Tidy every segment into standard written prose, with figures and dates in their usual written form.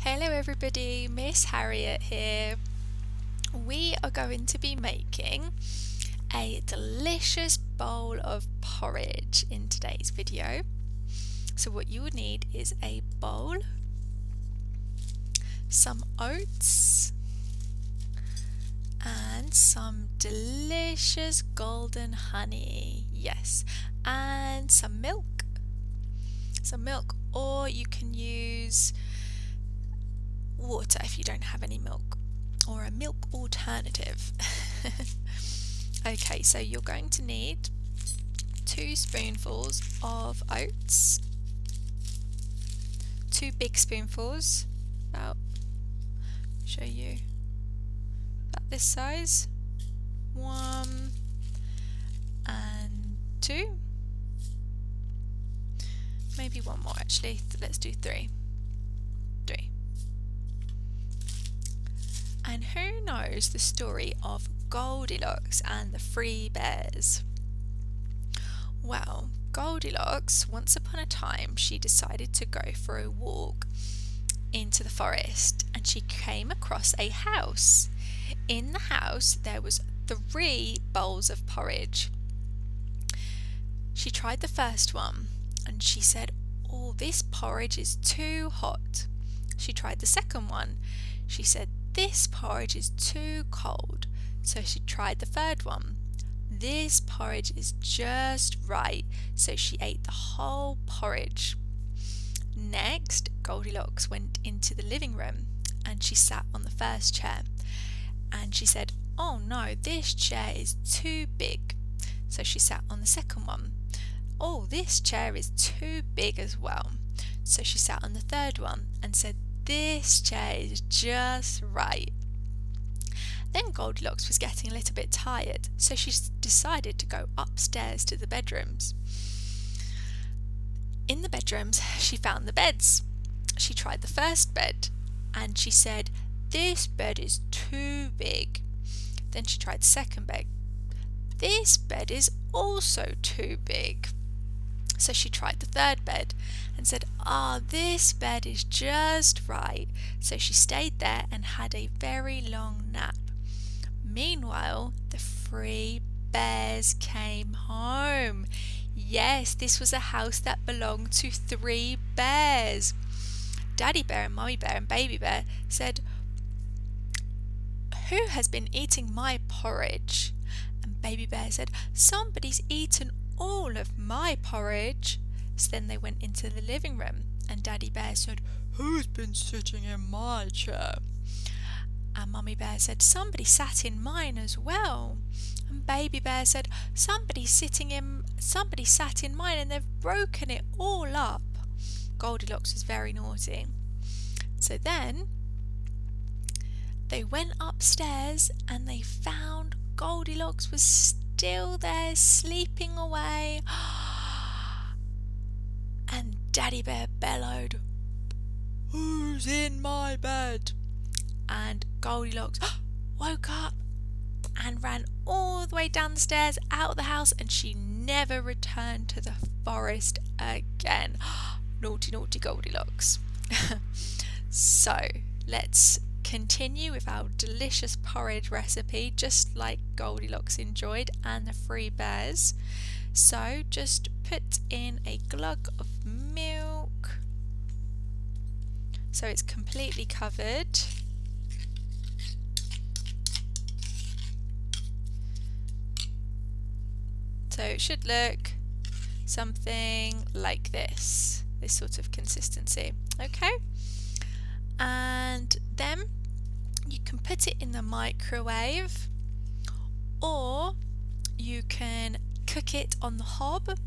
Hello everybody, Ms Harriete here. We are going to be making a delicious bowl of porridge in today's video. So what you would need is a bowl, some oats, and some delicious golden honey, yes, and some milk, or you can use water if you don't have any milk, or a milk alternative. Okay, so you're going to need 2 spoonfuls of oats, 2 big spoonfuls, about, show you, about this size, 1 and 2, maybe 1 more actually, let's do 3. And who knows the story of Goldilocks and the 3 bears? Well, Goldilocks, once upon a time, she decided to go for a walk into the forest, and she came across a house. In the house there was 3 bowls of porridge. She tried the first one and she said, "Oh, this porridge is too hot." She tried the second one. She said, "This porridge is too cold." So she tried the third one. "This porridge is just right." So she ate the whole porridge. Next, Goldilocks went into the living room and she sat on the first chair. And she said, "Oh no, this chair is too big." So she sat on the second one. "Oh, this chair is too big as well." So she sat on the third one and said, "This chair is just right." Then Goldilocks was getting a little bit tired, so she decided to go upstairs to the bedrooms. In the bedrooms, she found the beds. She tried the first bed and she said, "This bed is too big." Then she tried the second bed. "This bed is also too big." So she tried the third bed and said, "This bed is just right." So she stayed there and had a very long nap. Meanwhile, the 3 bears came home. Yes, this was a house that belonged to 3 bears. Daddy Bear and Mummy Bear and Baby Bear said, "Who has been eating my porridge?" And Baby Bear said, "Somebody's eaten all of my porridge." So then they went into the living room and Daddy Bear said, "Who's been sitting in my chair?" And Mummy Bear said, "Somebody sat in mine as well." And Baby Bear said, somebody sat in mine and they've broken it all up." Goldilocks was very naughty. So then they went upstairs and they found Goldilocks was still there sleeping away. And Daddy Bear bellowed, "Who's in my bed?" And Goldilocks woke up and ran all the way down the stairs out of the house, and she never returned to the forest again. Naughty, naughty Goldilocks. So let's continue with our delicious porridge recipe, just like Goldilocks enjoyed and the 3 bears. So just put in a glug of milk so it's completely covered. So it should look something like this sort of consistency. Okay, and then you can put it in the microwave, or you can cook it on the hob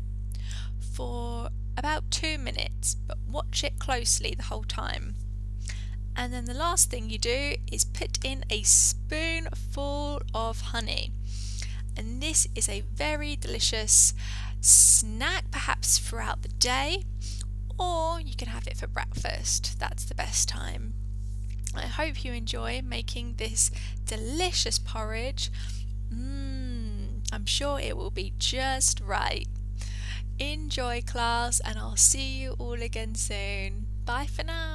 for about 2 minutes, but watch it closely the whole time. And then the last thing you do is put in a spoonful of honey. And this is a very delicious snack, perhaps throughout the day, or you can have it for breakfast. That's the best time. I hope you enjoy making this delicious porridge. I'm sure it will be just right. Enjoy, class, and I'll see you all again soon. Bye for now.